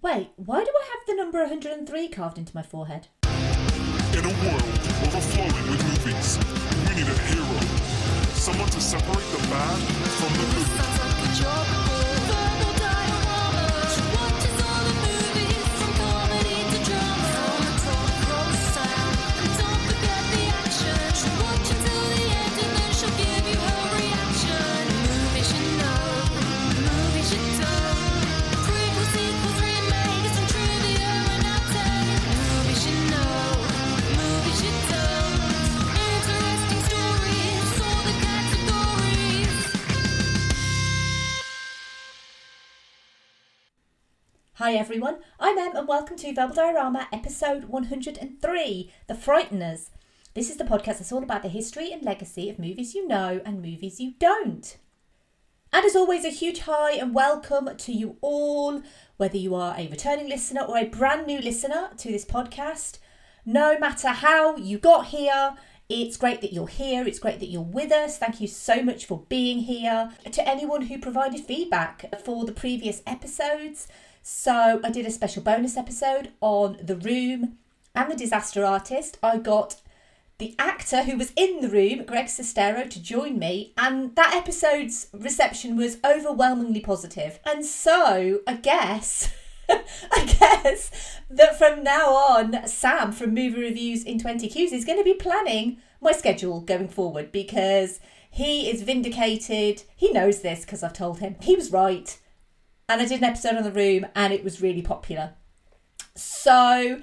Wait, why do I have the number 103 carved into my forehead? In a world overflowing with movies, we need a hero. Someone to separate the bad from the good. Hi everyone, I'm Em and welcome to Verbal Diorama episode 103, The Frighteners. This is the podcast that's all about the history and legacy of movies you know and movies you don't. And as always, a huge hi and welcome to you all, whether you are a returning listener or a brand new listener to this podcast. No matter how you got here, it's great that you're here. It's great that you're with us. Thank you so much for being here. To anyone who provided feedback for the previous episodes. So I did a special bonus episode on The Room and The Disaster Artist. I got the actor who was in The Room, Greg Sestero, to join me, and that episode's reception was overwhelmingly positive. And so I guess that from now on, Sam from Movie Reviews in 20 Qs is going to be planning my schedule going forward because he is vindicated. He knows this because I've told him. He was right. And I did an episode on The Room and it was really popular. So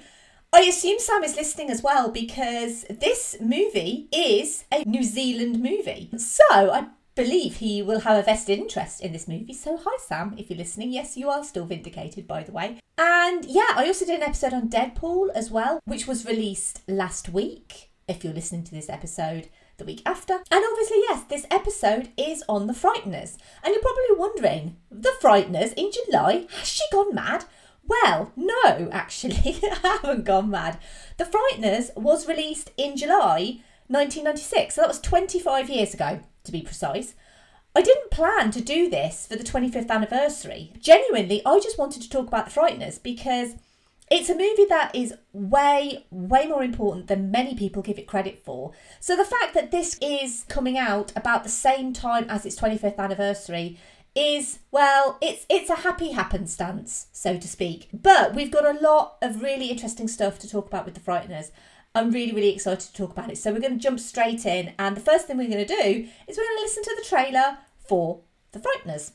I assume Sam is listening as well because this movie is a New Zealand movie. So I believe he will have a vested interest in this movie. So hi Sam, if you're listening. Yes, you are still vindicated, by the way. And yeah, I also did an episode on Deadpool as well, which was released last week, if you're listening to this episode the week after. And obviously, yes, this episode is on the Frighteners. And you're probably wondering, the Frighteners in July? Has she gone mad? Well, no, actually, I haven't gone mad. The Frighteners was released in July 1996, so that was 25 years ago, to be precise. I didn't plan to do this for the 25th anniversary. Genuinely, I just wanted to talk about the Frighteners because it's a movie that is way more important than many people give it credit for. So the fact that this is coming out about the same time as its 25th anniversary is, well, it's a happy happenstance, so to speak. But we've got a lot of really interesting stuff to talk about with the Frighteners. I'm really excited to talk about it. So we're going to jump straight in. And the first thing we're going to do is we're going to listen to the trailer for the Frighteners.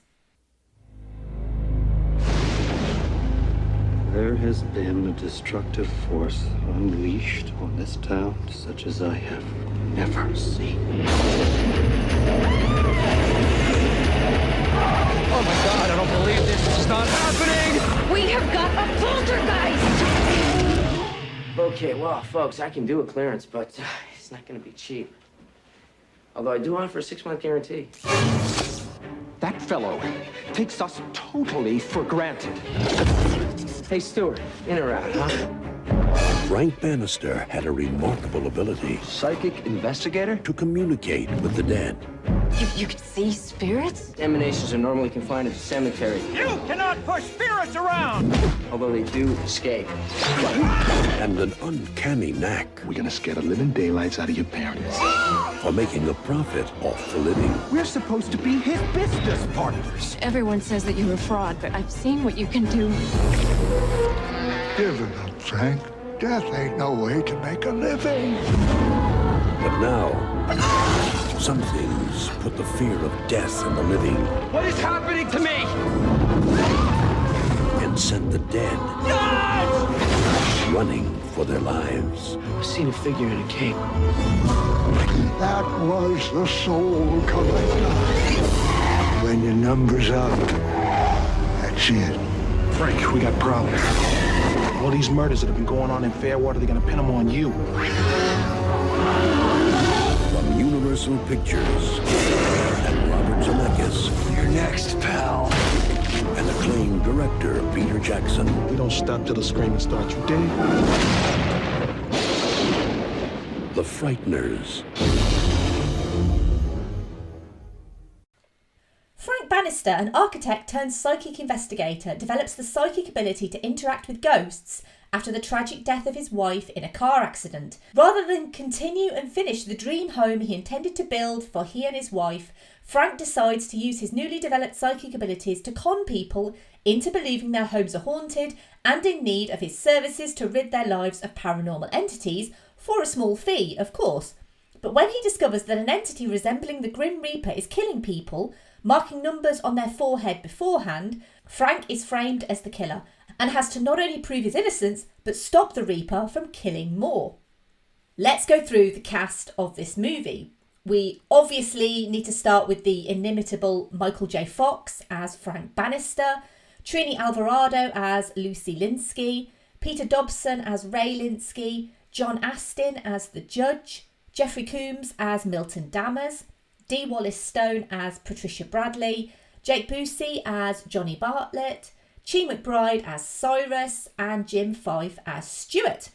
There has been a destructive force unleashed on this town such as I have never seen. Oh my God, I don't believe this. It's not happening! We have got a poltergeist! Okay, well, folks, I can do a clearance, but it's not going to be cheap. Although I do offer a 6-month guarantee. That fellow takes us totally for granted. Hey, Stuart, in or out, huh? Frank Bannister had a remarkable ability Psychic investigator? to communicate with the dead. You can see spirits? Emanations are normally confined to the cemetery, You cannot push spirits around! although they do escape. And an uncanny knack We're gonna scare the living daylights out of your parents. for making a profit off the living. We're supposed to be his business partners. Everyone says that you're a fraud, but I've seen what you can do. Give it up, Frank. Death ain't no way to make a living. But now, some things put the fear of death in the living What is happening to me? and sent the dead running for their lives. I've seen a figure in a cape. That was the soul collector. When your number's up, that's it. Frank, we got problems. All these murders that have been going on in Fairwater, they're gonna pin them on you. From Universal Pictures and Robert Zemeckis. You're next, pal. And acclaimed director Peter Jackson. We don't stop till the screaming starts, you dig? The Frighteners. Frank Bannister Bannister, an architect turned psychic investigator, develops the psychic ability to interact with ghosts after the tragic death of his wife in a car accident. Rather than continue and finish the dream home he intended to build for he and his wife, Frank decides to use his newly developed psychic abilities to con people into believing their homes are haunted and in need of his services to rid their lives of paranormal entities, for a small fee, of course. But when he discovers that an entity resembling the Grim Reaper is killing people, marking numbers on their forehead beforehand, Frank is framed as the killer and has to not only prove his innocence, but stop the Reaper from killing more. Let's go through the cast of this movie. We obviously need to start with the inimitable Michael J. Fox as Frank Bannister, Trini Alvarado as Lucy Linsky, Peter Dobson as Ray Linsky, John Astin as the Judge, Jeffrey Combs as Milton Dammers, Dee Wallace Stone as Patricia Bradley, Jake Busey as Johnny Bartlett, Chi McBride as Cyrus, and Jim Fife as Stuart.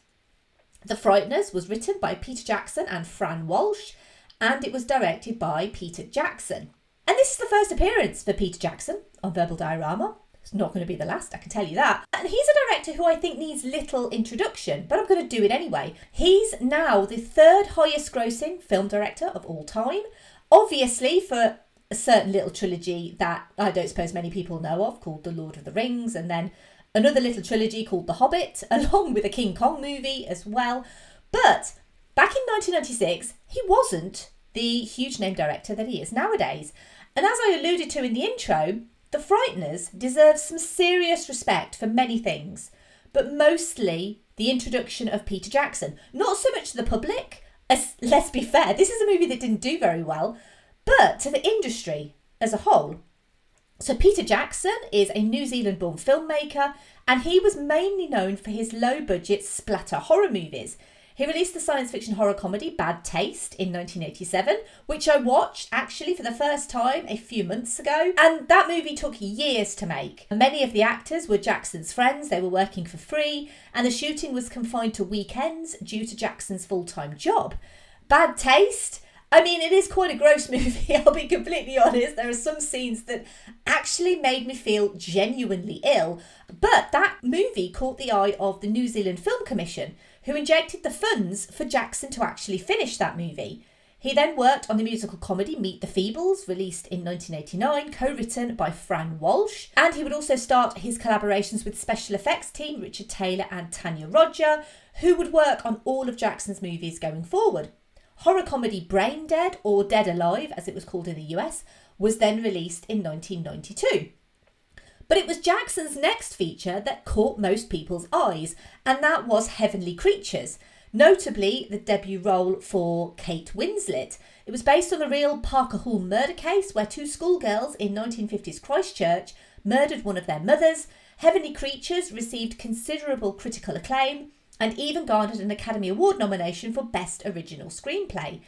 The Frighteners was written by Peter Jackson and Fran Walsh, and it was directed by Peter Jackson. And this is the first appearance for Peter Jackson on Verbal Diorama. It's not going to be the last, I can tell you that. And he's a director who I think needs little introduction, but I'm going to do it anyway. He's now the third highest grossing film director of all time. Obviously, for a certain little trilogy that I don't suppose many people know of, called The Lord of the Rings, and then another little trilogy called The Hobbit, along with a King Kong movie as well. But back in 1996, he wasn't the huge name director that he is nowadays. And as I alluded to in the intro, The Frighteners deserves some serious respect for many things, but mostly the introduction of Peter Jackson. Not so much to the public, as, let's be fair, this is a movie that didn't do very well, but to the industry as a whole. So Peter Jackson is a New Zealand-born filmmaker, and he was mainly known for his low-budget splatter horror movies. He released the science fiction horror comedy Bad Taste in 1987, which I watched actually for the first time a few months ago. And that movie took years to make. Many of the actors were Jackson's friends, they were working for free, and the shooting was confined to weekends due to Jackson's full-time job. Bad Taste? I mean, it is quite a gross movie, I'll be completely honest. There are some scenes that actually made me feel genuinely ill. But that movie caught the eye of the New Zealand Film Commission, who injected the funds for Jackson to actually finish that movie. He then worked on the musical comedy Meet the Feebles, released in 1989, co-written by Fran Walsh. And he would also start his collaborations with special effects team Richard Taylor and Tanya Roger, who would work on all of Jackson's movies going forward. Horror comedy Brain Dead, or Dead Alive as it was called in the US, was then released in 1992. But it was Jackson's next feature that caught most people's eyes, and that was Heavenly Creatures, notably the debut role for Kate Winslet. It was based on a real Parker Hall murder case where two schoolgirls in 1950s Christchurch murdered one of their mothers. Heavenly Creatures received considerable critical acclaim and even garnered an Academy Award nomination for Best Original Screenplay.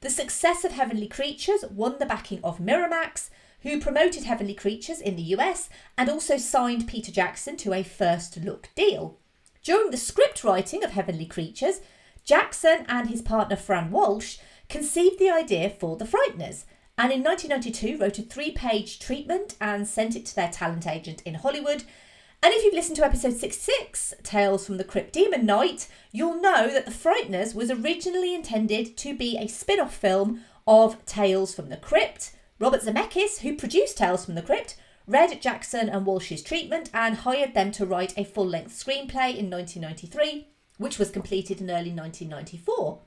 The success of Heavenly Creatures won the backing of Miramax, who promoted Heavenly Creatures in the US and also signed Peter Jackson to a first-look deal. During the script writing of Heavenly Creatures, Jackson and his partner Fran Walsh conceived the idea for The Frighteners, and in 1992 wrote a 3-page treatment and sent it to their talent agent in Hollywood. And if you've listened to episode 66, Tales from the Crypt Demon Knight, you'll know that The Frighteners was originally intended to be a spin-off film of Tales from the Crypt. Robert Zemeckis, who produced Tales from the Crypt, read Jackson and Walsh's treatment and hired them to write a full-length screenplay in 1993, which was completed in early 1994.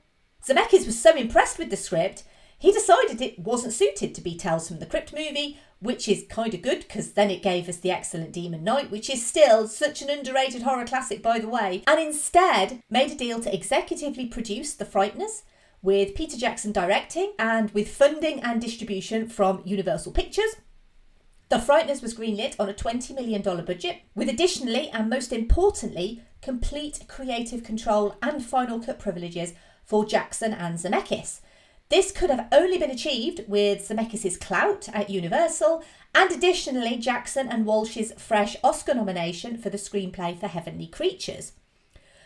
Zemeckis was so impressed with the script, he decided it wasn't suited to be Tales from the Crypt movie, which is kind of good because then it gave us the excellent Demon Knight, which is still such an underrated horror classic, by the way, and instead made a deal to executively produce The Frighteners, with Peter Jackson directing and with funding and distribution from Universal Pictures. The Frighteners was greenlit on a $20 million budget, with additionally and most importantly, complete creative control and final cut privileges for Jackson and Zemeckis. This could have only been achieved with Zemeckis' clout at Universal and additionally Jackson and Walsh's fresh Oscar nomination for the screenplay for Heavenly Creatures.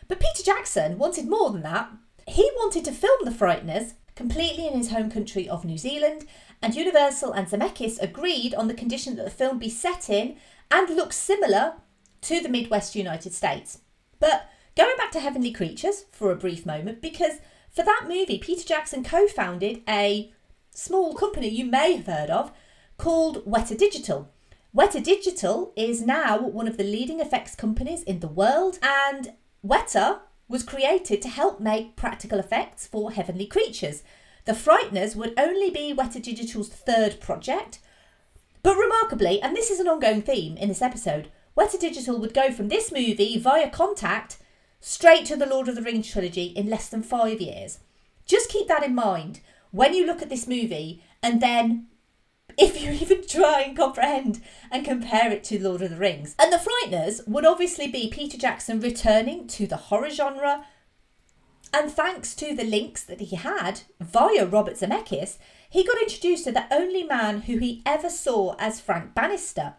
But Peter Jackson wanted more than that. He wanted to film The Frighteners completely in his home country of New Zealand, and Universal and Zemeckis agreed on the condition that the film be set in and look similar to the Midwest United States. But going back to Heavenly Creatures for a brief moment, because for that movie, Peter Jackson co-founded a small company you may have heard of called Weta Digital. Weta Digital is now one of the leading effects companies in the world, and Weta was created to help make practical effects for Heavenly Creatures. The Frighteners would only be Weta Digital's third project, but remarkably, and this is an ongoing theme in this episode, Weta Digital would go from this movie via contact straight to the Lord of the Rings trilogy in less than 5 years. Just keep that in mind when you look at this movie, and then if you even try and comprehend and compare it to Lord of the Rings. And the Frighteners would obviously be Peter Jackson returning to the horror genre, and thanks to the links that he had via Robert Zemeckis, he got introduced to the only man who he ever saw as Frank Bannister,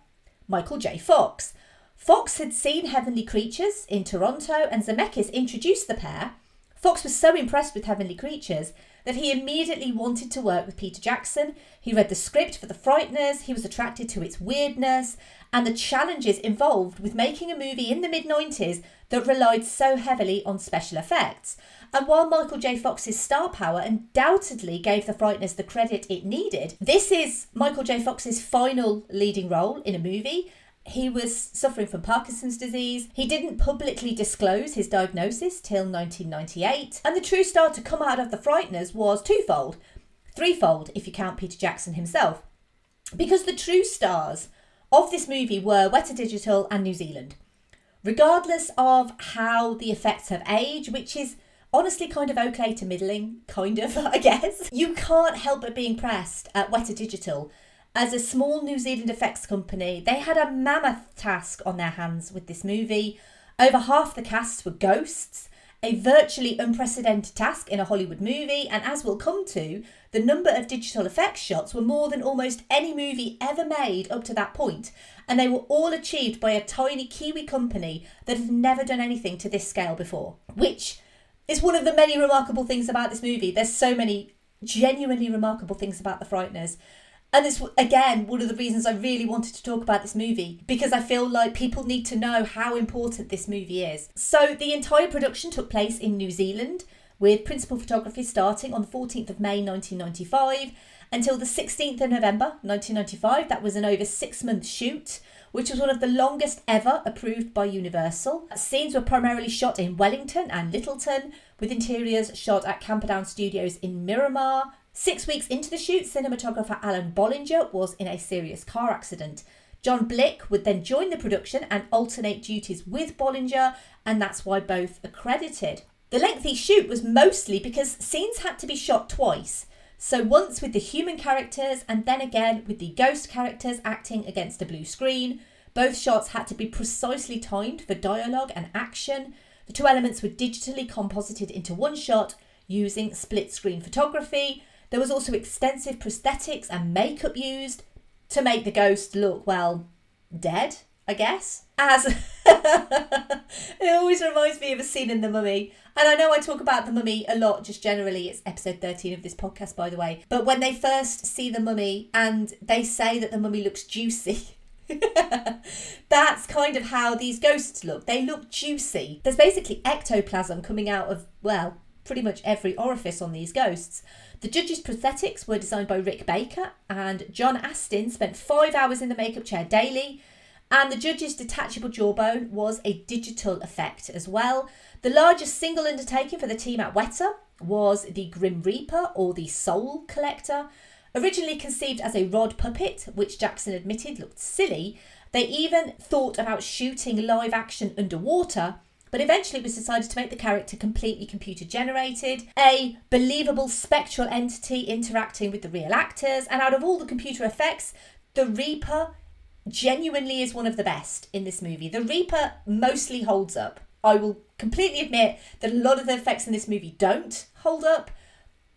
Michael J. Fox. Fox had seen Heavenly Creatures in Toronto, and Zemeckis introduced the pair. Fox was so impressed with Heavenly Creatures that he immediately wanted to work with Peter Jackson. He read the script for The Frighteners, he was attracted to its weirdness and the challenges involved with making a movie in the mid-90s that relied so heavily on special effects. And while Michael J. Fox's star power undoubtedly gave The Frighteners the credit it needed, this is Michael J. Fox's final leading role in a movie. He was suffering from Parkinson's disease. He didn't publicly disclose his diagnosis till 1998. And the true star to come out of The Frighteners was twofold. Threefold, if you count Peter Jackson himself. Because the true stars of this movie were Weta Digital and New Zealand. Regardless of how the effects have aged, which is honestly kind of okay to middling, kind of, I guess, you can't help but be impressed at Weta Digital. As a small New Zealand effects company, they had a mammoth task on their hands with this movie. Over half the cast were ghosts, a virtually unprecedented task in a Hollywood movie, and as we'll come to, the number of digital effects shots were more than almost any movie ever made up to that point, and they were all achieved by a tiny Kiwi company that had never done anything to this scale before, which is one of the many remarkable things about this movie. There's so many genuinely remarkable things about The Frighteners. And it's, again, one of the reasons I really wanted to talk about this movie, because I feel like people need to know how important this movie is. So the entire production took place in New Zealand, with principal photography starting on the 14th of May 1995 until the 16th of November 1995. That was an over 6-month shoot, which was one of the longest ever approved by Universal. Scenes were primarily shot in Wellington and Littleton, with interiors shot at Camperdown Studios in Miramar. 6 weeks into the shoot, cinematographer Alan Bollinger was in a serious car accident. John Blick would then join the production and alternate duties with Bollinger, and that's why both are credited. The lengthy shoot was mostly because scenes had to be shot twice. So once with the human characters and then again with the ghost characters acting against a blue screen. Both shots had to be precisely timed for dialogue and action. The two elements were digitally composited into one shot using split screen photography. There was also extensive prosthetics and makeup used to make the ghost look, well, dead, I guess. As it always reminds me of a scene in The Mummy. And I know I talk about The Mummy a lot, just generally. It's episode 13 of this podcast, by the way. But when they first see the mummy and they say that the mummy looks juicy, that's kind of how these ghosts look. They look juicy. There's basically ectoplasm coming out of, well, pretty much every orifice on these ghosts. The judges' prosthetics were designed by Rick Baker, and John Astin spent 5 hours in the makeup chair daily, and the judges' detachable jawbone was a digital effect as well. The largest single undertaking for the team at Weta was the Grim Reaper, or the Soul Collector. Originally conceived as a rod puppet, which Jackson admitted looked silly, they even thought about shooting live action underwater, but eventually it was decided to make the character completely computer generated, a believable spectral entity interacting with the real actors, and out of all the computer effects, the Reaper genuinely is one of the best in this movie. The Reaper mostly holds up. I will completely admit that a lot of the effects in this movie don't hold up.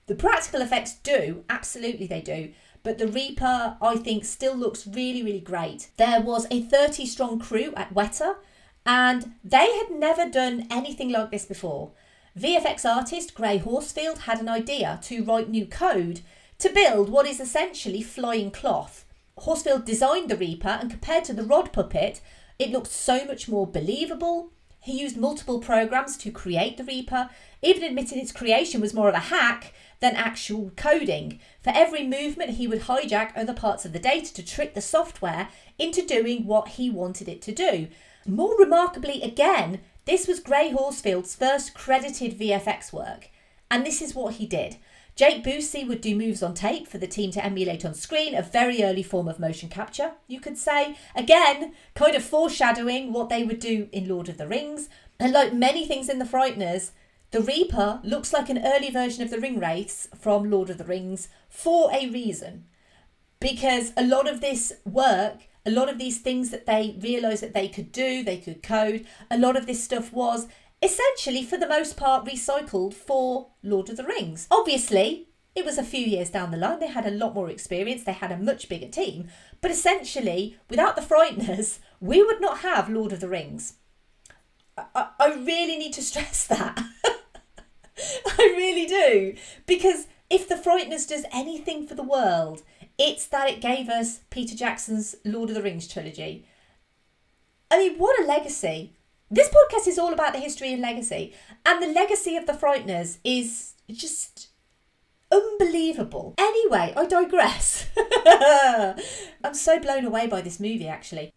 The practical effects do, absolutely they do, but the Reaper, I think, still looks really, really great. There was a 30-strong crew at Weta, and they had never done anything like this before. VFX artist Gray Horsfield had an idea to write new code to build what is essentially flying cloth. Horsfield designed the Reaper, and compared to the rod puppet, it looked so much more believable. He used multiple programs to create the Reaper, even admitting its creation was more of a hack than actual coding. For every movement, he would hijack other parts of the data to trick the software into doing what he wanted it to do. More remarkably, again, this was Gray Horsfield's first credited VFX work, and this is what he did. Jake Busey would do moves on tape for the team to emulate on screen, a very early form of motion capture, you could say. Again, kind of foreshadowing what they would do in Lord of the Rings. And like many things in the Frighteners, the Reaper looks like an early version of the Ringwraiths from Lord of the Rings for a reason. Because a lot of this work, a lot of these things that they realised that they could do, they could code, a lot of this stuff was essentially, for the most part, recycled for Lord of the Rings. Obviously, it was a few years down the line. They had a lot more experience. They had a much bigger team. But essentially, without the Frighteners, we would not have Lord of the Rings. I really need to stress that. I really do. Because if the Frighteners does anything for the world, it's that it gave us Peter Jackson's Lord of the Rings trilogy. I mean, what a legacy. This podcast is all about the history and legacy. And the legacy of the Frighteners is just unbelievable. Anyway, I digress. I'm so blown away by this movie, actually.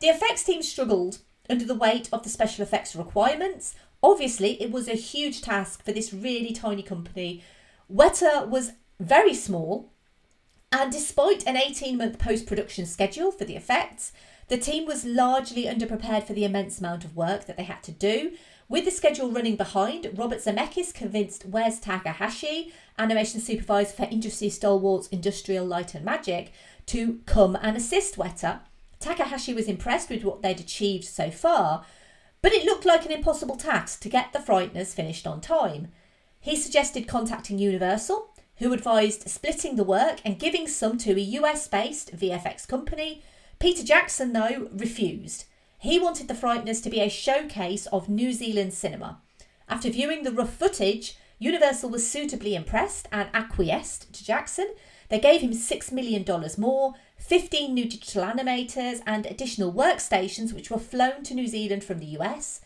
The effects team struggled under the weight of the special effects requirements. Obviously, it was a huge task for this really tiny company. Weta was very small. And despite an 18-month post-production schedule for the effects, the team was largely underprepared for the immense amount of work that they had to do. With the schedule running behind, Robert Zemeckis convinced Wes Takahashi, animation supervisor for industry stalwarts Industrial Light and Magic, to come and assist Weta. Takahashi was impressed with what they'd achieved so far, but it looked like an impossible task to get the Frighteners finished on time. He suggested contacting Universal, who advised splitting the work and giving some to a US-based VFX company. Peter Jackson, though, refused. He wanted the Frighteners to be a showcase of New Zealand cinema. After viewing the rough footage, Universal was suitably impressed and acquiesced to Jackson. They gave him $6 million more, 15 new digital animators and additional workstations which were flown to New Zealand from the US.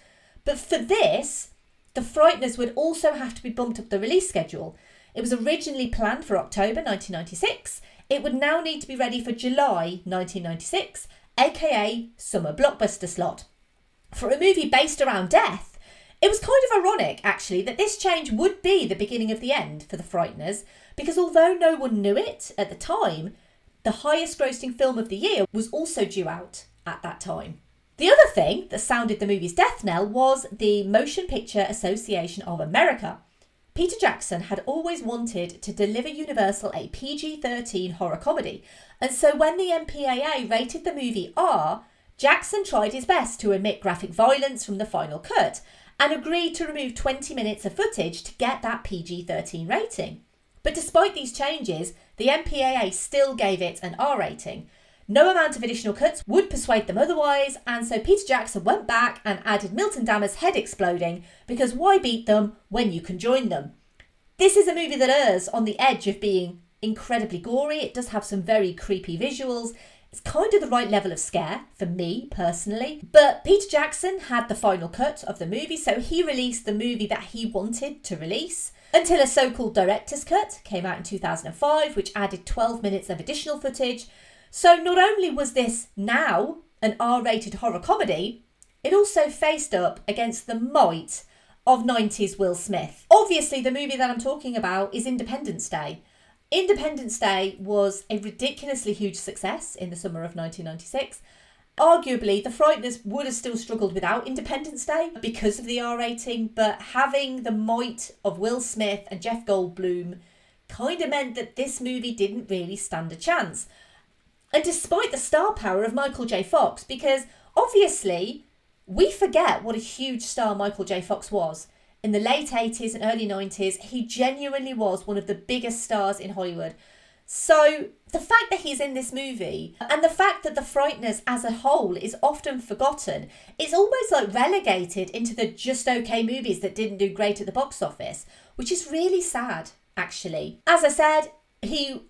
But for this, the Frighteners would also have to be bumped up the release schedule. It was originally planned for October 1996. It would now need to be ready for July 1996, aka summer blockbuster slot. For a movie based around death, it was kind of ironic, actually, that this change would be the beginning of the end for the Frighteners, because although no one knew it at the time, the highest grossing film of the year was also due out at that time. The other thing that sounded the movie's death knell was the Motion Picture Association of America. Peter Jackson had always wanted to deliver Universal a PG-13 horror comedy, and so when the MPAA rated the movie R, Jackson tried his best to omit graphic violence from the final cut and agreed to remove 20 minutes of footage to get that PG-13 rating. But despite these changes, the MPAA still gave it an R rating. No amount of additional cuts would persuade them otherwise, and so Peter Jackson went back and added Milton Dammer's head exploding, because why beat them when you can join them? This is a movie that errs on the edge of being incredibly gory. It does have some very creepy visuals. It's kind of the right level of scare for me personally. But Peter Jackson had the final cut of the movie, so he released the movie that he wanted to release until a so-called director's cut came out in 2005, which added 12 minutes of additional footage. So not only was this now an R-rated horror comedy, it also faced up against the might of 90s Will Smith. Obviously, the movie that I'm talking about is Independence Day. Independence Day was a ridiculously huge success in the summer of 1996. Arguably, the Frighteners would have still struggled without Independence Day because of the R rating, but having the might of Will Smith and Jeff Goldblum kind of meant that this movie didn't really stand a chance. And despite the star power of Michael J. Fox, because obviously we forget what a huge star Michael J. Fox was. In the late 80s and early 90s, he genuinely was one of the biggest stars in Hollywood. So the fact that he's in this movie and the fact that the Frighteners as a whole is often forgotten, it's almost like relegated into the just okay movies that didn't do great at the box office, which is really sad, actually. As I said, he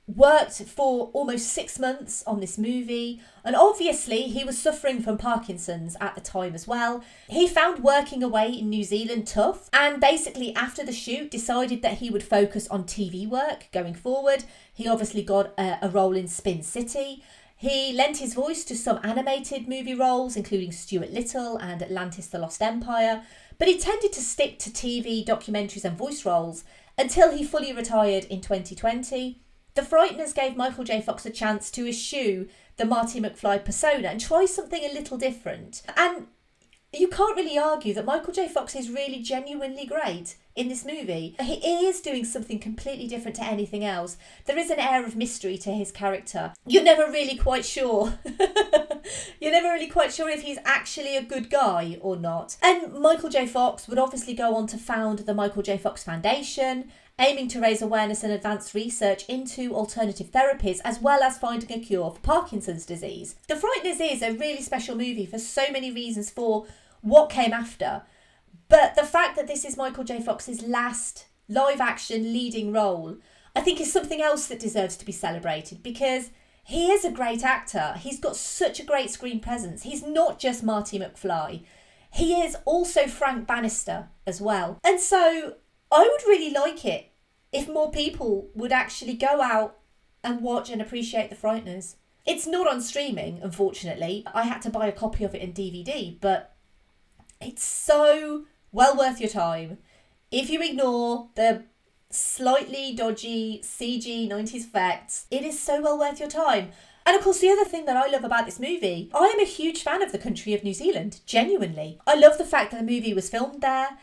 worked for almost 6 months on this movie, and obviously he was suffering from Parkinson's at the time as well. He found working away in New Zealand tough, and basically after the shoot decided that he would focus on TV work going forward. He obviously got a role in Spin City. He lent his voice to some animated movie roles, including Stuart Little and Atlantis the Lost Empire, but he tended to stick to TV, documentaries and voice roles until he fully retired in 2020. The Frighteners gave Michael J. Fox a chance to eschew the Marty McFly persona and try something a little different. And you can't really argue that Michael J. Fox is really genuinely great in this movie. He is doing something completely different to anything else. There is an air of mystery to his character. You're never really quite sure. You're never really quite sure if he's actually a good guy or not. And Michael J. Fox would obviously go on to found the Michael J. Fox Foundation, aiming to raise awareness and advance research into alternative therapies, as well as finding a cure for Parkinson's disease. The Frighteners is a really special movie for so many reasons for what came after. But the fact that this is Michael J. Fox's last live-action leading role, I think is something else that deserves to be celebrated, because he is a great actor. He's got such a great screen presence. He's not just Marty McFly. He is also Frank Bannister as well. And so I would really like it if more people would actually go out and watch and appreciate The Frighteners. It's not on streaming, unfortunately. I had to buy a copy of it in DVD, but it's so well worth your time. If you ignore the slightly dodgy CG 90s effects, it is so well worth your time. And of course, the other thing that I love about this movie, I am a huge fan of the country of New Zealand, genuinely. I love the fact that the movie was filmed there.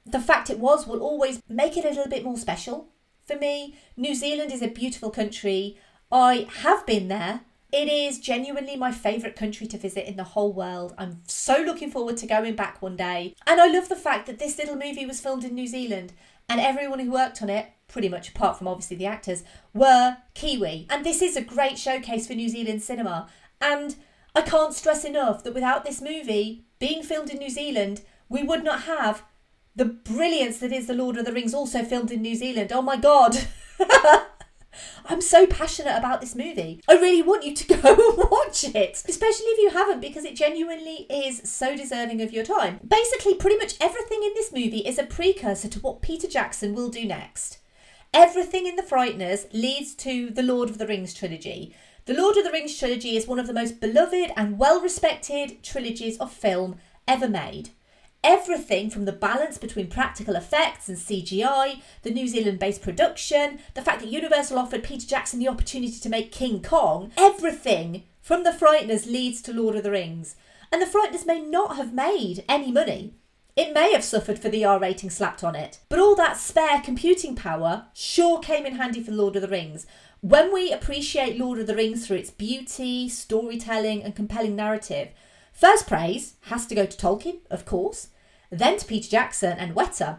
The fact it was will always make it a little bit more special for me. New Zealand is a beautiful country. I have been there. It is genuinely my favourite country to visit in the whole world. I'm so looking forward to going back one day. And I love the fact that this little movie was filmed in New Zealand and everyone who worked on it, pretty much apart from obviously the actors, were Kiwi. And this is a great showcase for New Zealand cinema. And I can't stress enough that without this movie being filmed in New Zealand, we would not have the brilliance that is The Lord of the Rings, also filmed in New Zealand. Oh my God. I'm so passionate about this movie. I really want you to go and watch it, especially if you haven't, because it genuinely is so deserving of your time. Basically, pretty much everything in this movie is a precursor to what Peter Jackson will do next. Everything in The Frighteners leads to the Lord of the Rings trilogy. The Lord of the Rings trilogy is one of the most beloved and well-respected trilogies of film ever made. Everything from the balance between practical effects and CGI, the New Zealand-based production, the fact that Universal offered Peter Jackson the opportunity to make King Kong, everything from The Frighteners leads to Lord of the Rings. And The Frighteners may not have made any money. It may have suffered for the R rating slapped on it. But all that spare computing power sure came in handy for Lord of the Rings. When we appreciate Lord of the Rings through its beauty, storytelling and compelling narrative, first praise has to go to Tolkien, of course, then to Peter Jackson and Weta.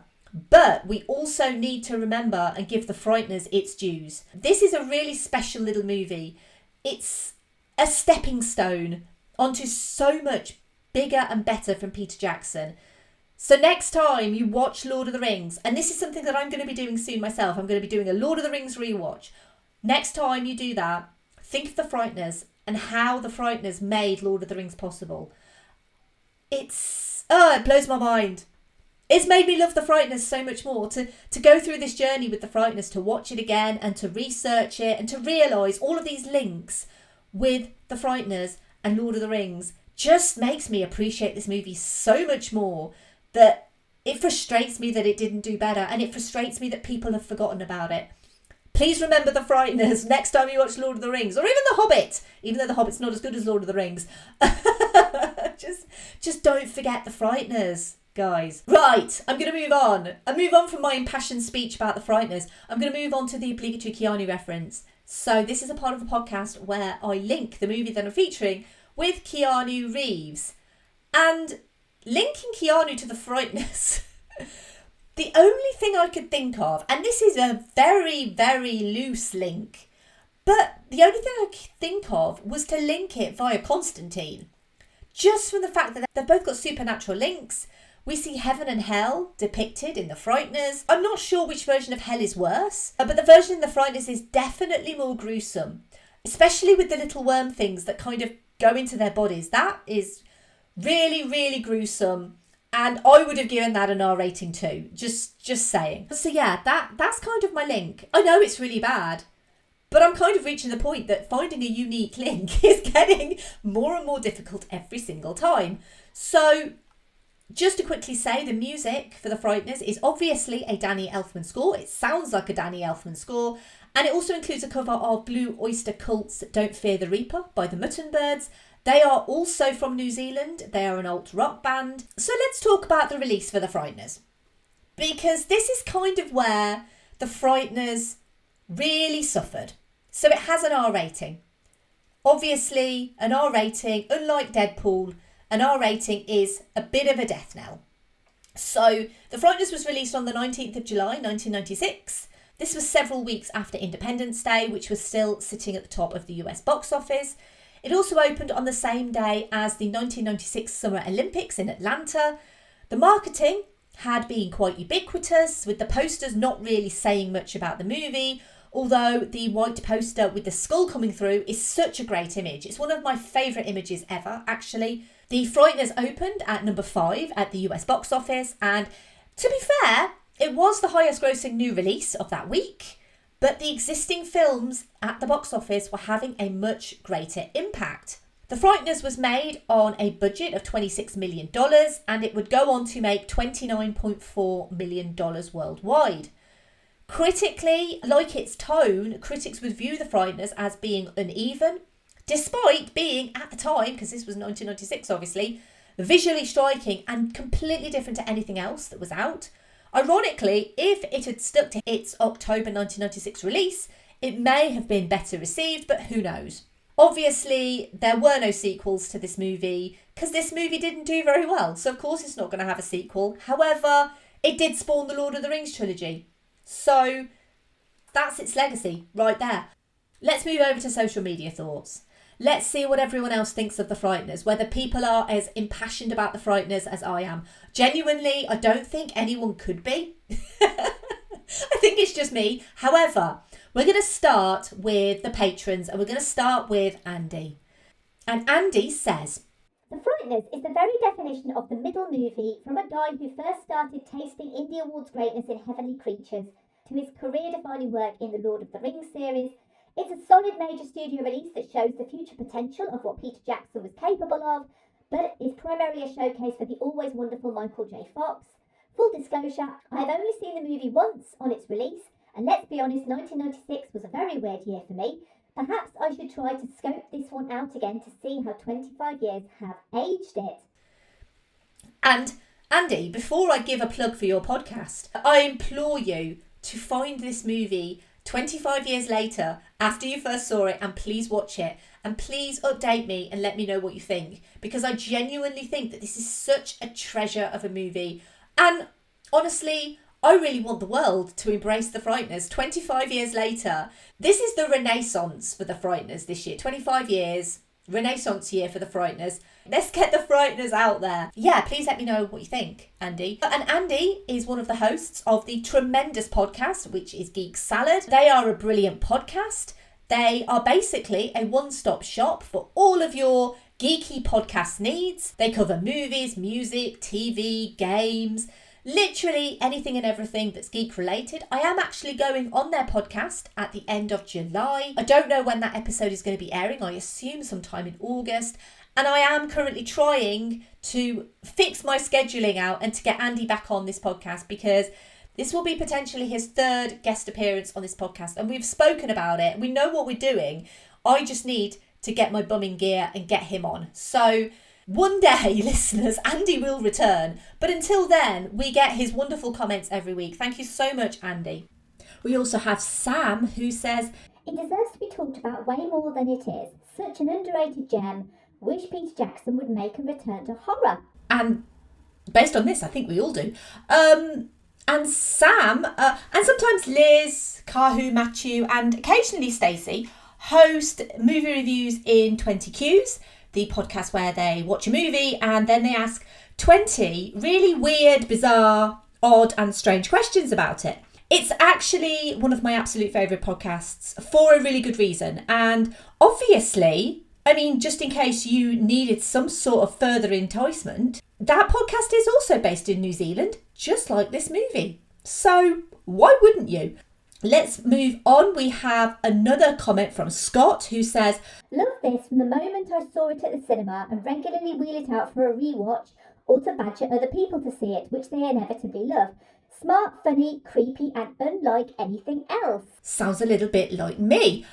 But we also need to remember and give The Frighteners its dues. This is a really special little movie. It's a stepping stone onto so much bigger and better from Peter Jackson. So next time you watch Lord of the Rings, and this is something that I'm going to be doing soon myself, I'm going to be doing a Lord of the Rings rewatch. Next time you do that, think of The Frighteners and how The Frighteners made Lord of the Rings possible. It blows my mind. It's made me love The Frighteners so much more. To go through this journey with The Frighteners, to watch it again and to research it and to realise all of these links with The Frighteners and Lord of the Rings just makes me appreciate this movie so much more, that it frustrates me that it didn't do better, and it frustrates me that people have forgotten about it. Please remember The Frighteners next time you watch Lord of the Rings, or even The Hobbit, even though The Hobbit's not as good as Lord of the Rings. Just don't forget The Frighteners, guys. Right, I'm going to move on. I move on from my impassioned speech about The Frighteners. I'm going to move on to the obligatory Keanu reference. So this is a part of the podcast where I link the movie that I'm featuring with Keanu Reeves. And linking Keanu to The Frighteners, the only thing I could think of, and this is a very, very loose link, But the only thing I could think of was to link it via Constantine. Just from the fact that they've both got supernatural links. We see heaven and hell depicted in the Frighteners. I'm not sure which version of hell is worse, but the version in the Frighteners is definitely more gruesome, especially with the little worm things that kind of go into their bodies. That is really, really gruesome. And I would have given that an R rating too. Just saying. So yeah, that's kind of my link. I know it's really bad, but I'm kind of reaching the point that finding a unique link is getting more and more difficult every single time. So just to quickly say, the music for the Frighteners is obviously a Danny Elfman score. It sounds like a Danny Elfman score. And it also includes a cover of Blue Oyster Cult's Don't Fear the Reaper by the Muttonbirds. They are also from New Zealand. They are an alt rock band. So let's talk about the release for the Frighteners, because this is kind of where the Frighteners really suffered. So it has an R rating. Obviously, an R rating, unlike Deadpool, an R rating is a bit of a death knell. So the Frighteners was released on the 19th of July 1996. This was several weeks after Independence Day, which was still sitting at the top of the US box office. It also opened on the same day as the 1996 Summer Olympics in Atlanta. The marketing had been quite ubiquitous, with the posters not really saying much about the movie, although the white poster with the skull coming through is such a great image. It's one of my favourite images ever, actually. The Frighteners opened at number 5 at the US box office, and to be fair, it was the highest grossing new release of that week, but the existing films at the box office were having a much greater impact. The Frighteners was made on a budget of $26 million, and it would go on to make $29.4 million worldwide. Critically, like its tone, critics would view the Frighteners as being uneven, despite being, at the time, because this was 1996 obviously, visually striking and completely different to anything else that was out. Ironically, if it had stuck to its October 1996 release, it may have been better received, but who knows. Obviously, there were no sequels to this movie, because this movie didn't do very well, so of course it's not going to have a sequel. However, it did spawn the Lord of the Rings trilogy. So that's its legacy right there. Let's move over to social media thoughts. Let's see what everyone else thinks of the Frighteners, whether people are as impassioned about the Frighteners as I am. Genuinely, I don't think anyone could be. I think it's just me. However, we're going to start with the patrons, and we're going to start with Andy. And Andy says, The Frighteners is the very definition of the middle movie, from a guy who first started tasting Indie Awards greatness in Heavenly Creatures to his career-defining work in the Lord of the Rings series. It's a solid major studio release that shows the future potential of what Peter Jackson was capable of, but is primarily a showcase for the always wonderful Michael J. Fox. Full disclosure, I have only seen the movie once on its release, and let's be honest, 1996 was a very weird year for me. Perhaps I should try to scope this one out again to see how 25 years have aged it. And Andy, before I give a plug for your podcast, I implore you to find this movie 25 years later after you first saw it, and please watch it, and please update me and let me know what you think, because I genuinely think that this is such a treasure of a movie. And honestly, I really want the world to embrace the Frighteners 25 years later. This is the renaissance for the Frighteners this year. 25 years, renaissance year for the Frighteners. Let's get the Frighteners out there. Yeah, please let me know what you think, Andy. And Andy is one of the hosts of the tremendous podcast, which is Geek Salad. They are a brilliant podcast. They are basically a one-stop shop for all of your geeky podcast needs. They cover movies, music, TV, games, literally anything and everything that's geek related. I am actually going on their podcast at the end of July. I don't know when that episode is going to be airing. I assume sometime in August. And I am currently trying to fix my scheduling out and to get Andy back on this podcast, because this will be potentially his third guest appearance on this podcast. And we've spoken about it. We know what we're doing. I just need to get my bum in gear and get him on. So one day, listeners, Andy will return. But until then, we get his wonderful comments every week. Thank you so much, Andy. We also have Sam, who says, It deserves to be talked about way more than it is. Such an underrated gem. Wish Peter Jackson would make a return to horror. And based on this, I think we all do. And Sam, and sometimes Liz, Kahu, Matthew, and occasionally Stacey host movie reviews in 20 Qs, the podcast where they watch a movie and then they ask 20 really weird, bizarre, odd and strange questions about it. It's actually one of my absolute favourite podcasts for a really good reason. And obviously, I mean, just in case you needed some sort of further enticement, that podcast is also based in New Zealand, just like this movie. So why wouldn't you? Let's move on. We have another comment from Scott who says, "Love this from the moment I saw it at the cinema and regularly wheel it out for a rewatch or to badger other people to see it, which they inevitably love. Smart, funny, creepy and unlike anything else." Sounds a little bit like me.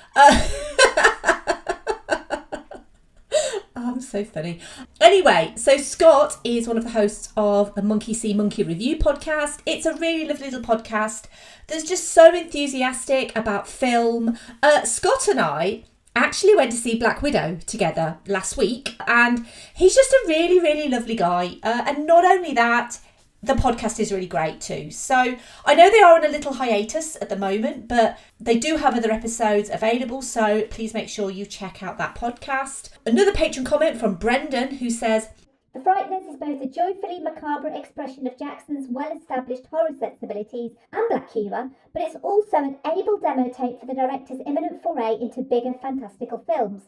I'm so funny. Anyway, so Scott is one of the hosts of the Monkey See Monkey Review podcast. It's a really lovely little podcast that's just so enthusiastic about film. Scott and I actually went to see Black Widow together last week, and he's just a really, really lovely guy. And not only that, the podcast is really great too. So I know they are on a little hiatus at the moment, but they do have other episodes available. So please make sure you check out that podcast. Another patron comment from Brendan who says, "The Frighteners is both a joyfully macabre expression of Jackson's well-established horror sensibilities and black humour, but it's also an able demo tape for the director's imminent foray into bigger fantastical films.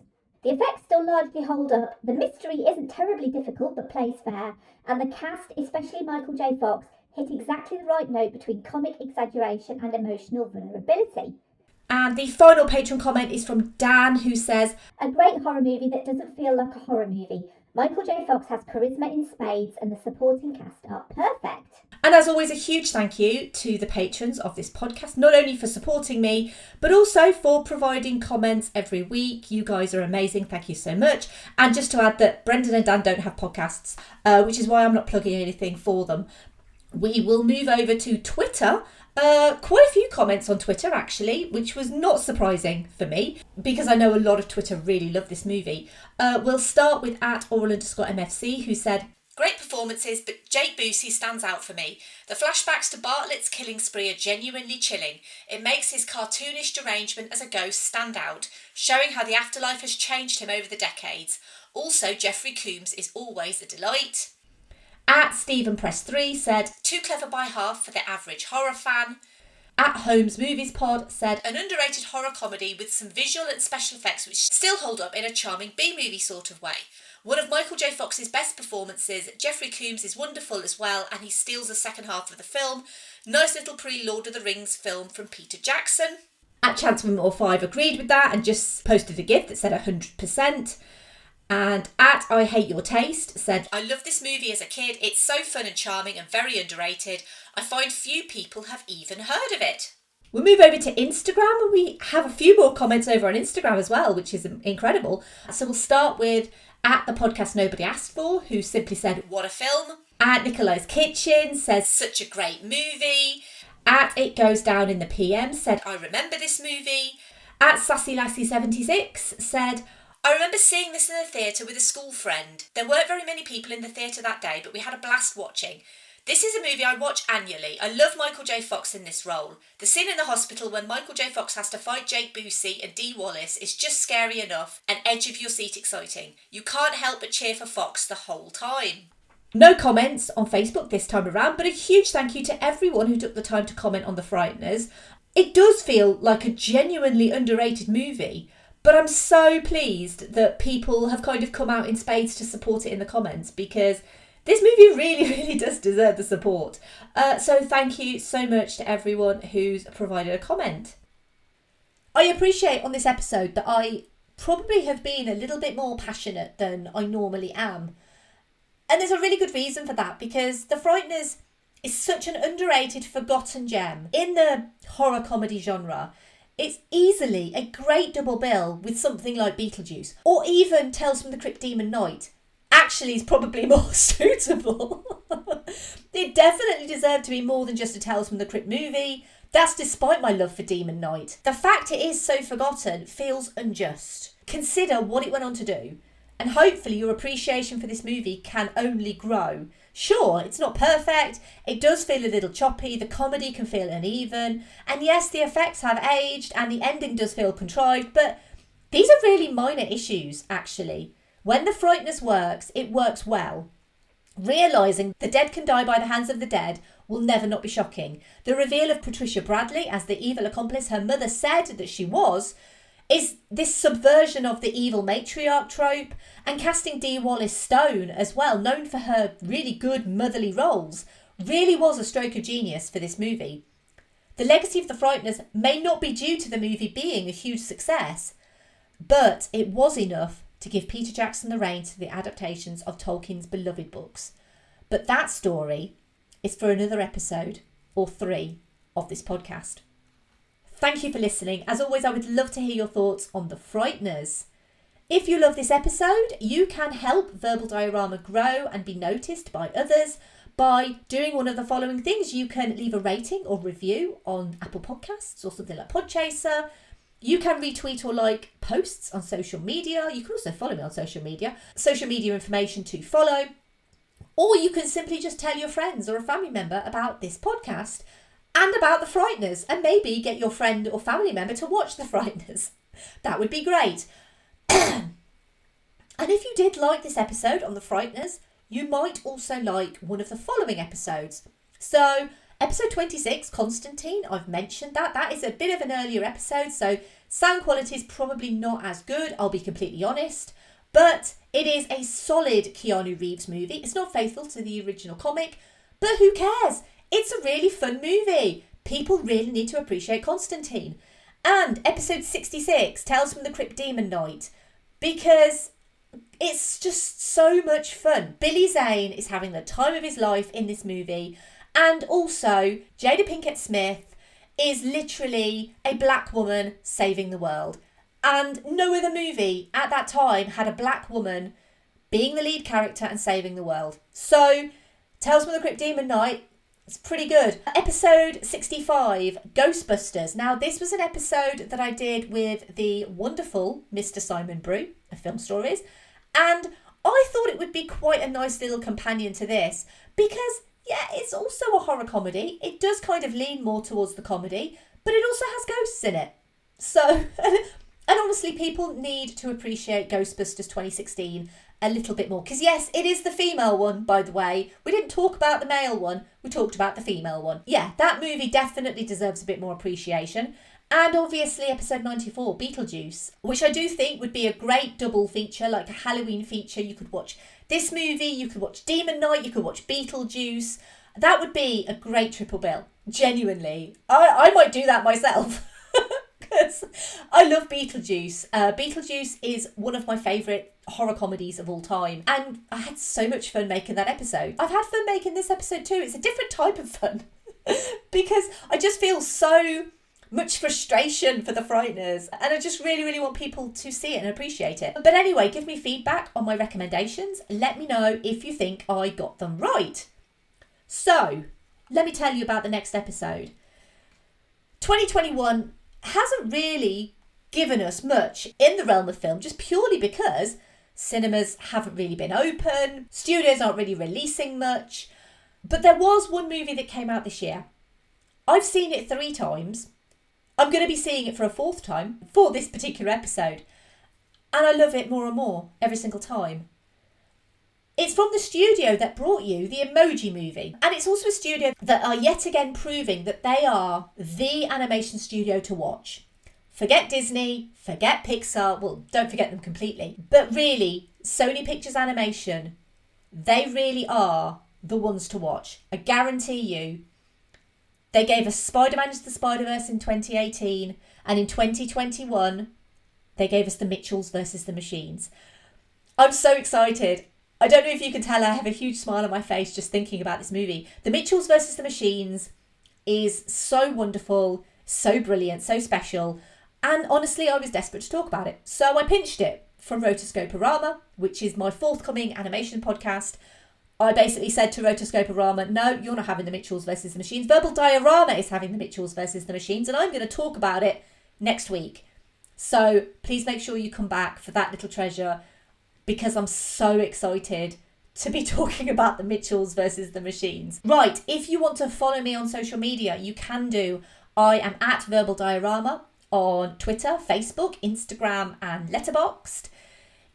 The effects still largely hold up, the mystery isn't terribly difficult but plays fair, and the cast, especially Michael J. Fox, hit exactly the right note between comic exaggeration and emotional vulnerability." And the final patron comment is from Dan who says, "A great horror movie that doesn't feel like a horror movie. Michael J. Fox has charisma in spades and the supporting cast are perfect." And as always, a huge thank you to the patrons of this podcast, not only for supporting me, but also for providing comments every week. You guys are amazing. Thank you so much. And just to add that Brendan and Dan don't have podcasts, which is why I'm not plugging anything for them. We will move over to Twitter. Quite a few comments on Twitter, actually, which was not surprising for me, because I know a lot of Twitter really love this movie. We'll start with @Oral_MFC, who said, "Great performances, but Jake Busey stands out for me. The flashbacks to Bartlett's killing spree are genuinely chilling. It makes his cartoonish derangement as a ghost stand out, showing how the afterlife has changed him over the decades. Also, Jeffrey Combs is always a delight." @StephenPress3 said, "Too clever by half for the average horror fan." @HolmesMoviesPod said, "An underrated horror comedy with some visual and special effects which still hold up in a charming B-movie sort of way. One of Michael J. Fox's best performances. Jeffrey Combs is wonderful as well, and he steals the second half of the film. Nice little pre-Lord of the Rings film from Peter Jackson." @ChanceWomenOr5 agreed with that and just posted a GIF that said 100%. And @I Hate Your Taste said, "I love this movie as a kid. It's so fun and charming and very underrated. I find few people have even heard of it." We'll move over to Instagram, and we have a few more comments over on Instagram as well, which is incredible. So we'll start with @ThePodcastNobodyAsked who simply said, "What a film." @Nicola's Kitchen says, "Such a great movie." @ItGoesDown in the PM said, "I remember this movie." @SassyLassie76 said, "I remember seeing this in the theatre with a school friend. There weren't very many people in the theatre that day, but we had a blast watching. This is a movie I watch annually. I love Michael J. Fox in this role. The scene in the hospital when Michael J. Fox has to fight Jake Busey and Dee Wallace is just scary enough and edge of your seat exciting. You can't help but cheer for Fox the whole time." No comments on Facebook this time around, but a huge thank you to everyone who took the time to comment on The Frighteners. It does feel like a genuinely underrated movie, but I'm so pleased that people have kind of come out in spades to support it in the comments, because this movie really, really does deserve the support. So thank you so much to everyone who's provided a comment. I appreciate on this episode that I probably have been a little bit more passionate than I normally am. And there's a really good reason for that, because The Frighteners is such an underrated, forgotten gem in the horror comedy genre. It's easily a great double bill with something like Beetlejuice, or even Tales from the Crypt Demon Knight. Actually is probably more suitable. It definitely deserved to be more than just a Tales from the Crypt movie. That's despite my love for Demon Knight. The fact it is so forgotten feels unjust. Consider what it went on to do, and hopefully your appreciation for this movie can only grow. Sure, it's not perfect, it does feel a little choppy, the comedy can feel uneven, and yes, the effects have aged and the ending does feel contrived, but These are really minor issues, actually. When the Frighteners works, it works well. Realising the dead can die by the hands of the dead will never not be shocking. The reveal of Patricia Bradley as the evil accomplice her mother said that she was is this subversion of the evil matriarch trope, and casting Dee Wallace-Stone as well, known for her really good motherly roles, really was a stroke of genius for this movie. The legacy of the Frighteners may not be due to the movie being a huge success, but it was enough to give Peter Jackson the reins to the adaptations of Tolkien's beloved books. But that story is for another episode, or 3, of this podcast. Thank you for listening. As always, I would love to hear your thoughts on the Frighteners. If you love this episode, you can help Verbal Diorama grow and be noticed by others by doing one of the following things. You can leave a rating or review on Apple Podcasts or something like Podchaser. You can retweet or like posts on social media. You can also follow me on social media information to follow. Or you can simply just tell your friends or a family member about this podcast and about the Frighteners, and maybe get your friend or family member to watch the Frighteners. That would be great. And if you did like this episode on the Frighteners, you might also like one of the following episodes. So, episode 26, Constantine, I've mentioned that. That is a bit of an earlier episode, so sound quality is probably not as good, I'll be completely honest. But it is a solid Keanu Reeves movie. It's not faithful to the original comic, but who cares? It's a really fun movie. People really need to appreciate Constantine. And episode 66, Tales from the Crypt Demon Knight, because it's just so much fun. Billy Zane is having the time of his life in this movie. And also, Jada Pinkett Smith is literally a black woman saving the world. And no other movie at that time had a black woman being the lead character and saving the world. So, Tales from the Crypt Demon Knight, it's pretty good. Episode 65, Ghostbusters. Now, this was an episode that I did with the wonderful Mr. Simon Brew of Film Stories. And I thought it would be quite a nice little companion to this because, yeah, it's also a horror comedy. It does kind of lean more towards the comedy, but it also has ghosts in it. So, and honestly, people need to appreciate Ghostbusters 2016 a little bit more. Because yes, it is the female one, by the way. We didn't talk about the male one, we talked about the female one. Yeah, that movie definitely deserves a bit more appreciation. And obviously episode 94, Beetlejuice, which I do think would be a great double feature, like a Halloween feature. You could watch this movie, you could watch Demon Knight, you could watch Beetlejuice. That would be a great triple bill, genuinely. I might do that myself. Because I love Beetlejuice. Beetlejuice is one of my favourite horror comedies of all time. And I had so much fun making that episode. I've had fun making this episode too. It's a different type of fun. Because I just feel so much frustration for the Frighteners. And I just really, really want people to see it and appreciate it. But anyway, give me feedback on my recommendations. Let me know if you think I got them right. So, let me tell you about the next episode. 2021 hasn't really given us much in the realm of film, just purely because cinemas haven't really been open, studios aren't really releasing much. But there was one movie that came out this year. I've seen it 3 times. I'm going to be seeing it for a 4th time for this particular episode. And I love it more and more every single time. It's from the studio that brought you the Emoji Movie. And it's also a studio that are yet again proving that they are the animation studio to watch. Forget Disney, forget Pixar, well, don't forget them completely. But really, Sony Pictures Animation, they really are the ones to watch. I guarantee you. They gave us Spider-Man Into the Spider-Verse in 2018, and in 2021, they gave us The Mitchells versus the Machines. I'm so excited. I don't know if you can tell, I have a huge smile on my face just thinking about this movie. The Mitchells versus the Machines is so wonderful, so brilliant, so special. And honestly, I was desperate to talk about it. So I pinched it from Rotoscope-A-Rama, which is my forthcoming animation podcast. I basically said to Rotoscope-A-Rama, no, you're not having the Mitchells versus the Machines. Verbal Diorama is having the Mitchells versus the Machines, and I'm going to talk about it next week. So please make sure you come back for that little treasure, because I'm so excited to be talking about the Mitchells versus the Machines. Right, if you want to follow me on social media, you can do. I am at Verbal Diorama on Twitter, Facebook, Instagram, and Letterboxd.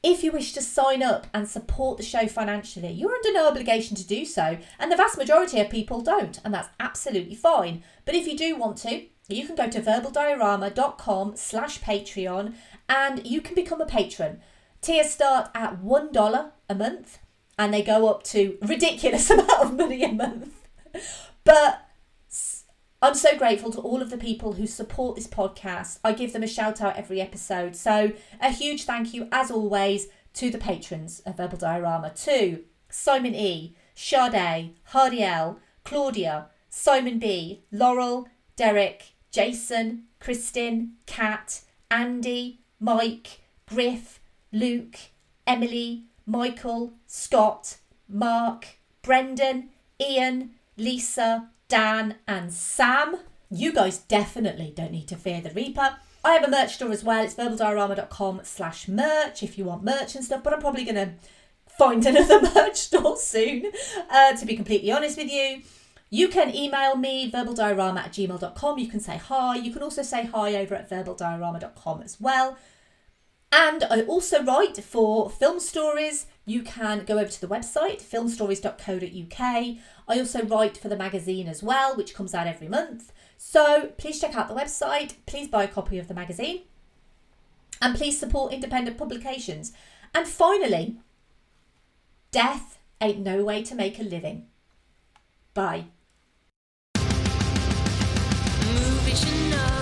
If you wish to sign up and support the show financially, you're under no obligation to do so, and the vast majority of people don't, and that's absolutely fine. But if you do want to, you can go to verbaldiorama.com/Patreon and you can become a patron. Tiers start at $1 a month and they go up to a ridiculous amount of money a month. But I'm so grateful to all of the people who support this podcast. I give them a shout out every episode. So a huge thank you, as always, to the patrons of Verbal Diorama, to Simon E, Sade, Hardy L, Claudia, Simon B, Laurel, Derek, Jason, Kristin, Kat, Andy, Mike, Griff, Luke, Emily, Michael, Scott, Mark, Brendan, Ian, Lisa, Dan and Sam. You guys definitely don't need to fear the Reaper. I have a merch store as well. It's verbaldiorama.com/merch if you want merch and stuff, but I'm probably going to find another merch store soon, to be completely honest with you. You can email me, verbaldiorama@gmail.com. You can say hi. You can also say hi over at verbaldiorama.com as well. And I also write for film stories. You can go over to the website, filmstories.co.uk. I also write for the magazine as well, which comes out every month. So please check out the website. Please buy a copy of the magazine. And please support independent publications. And finally, death ain't no way to make a living. Bye. Movie should know.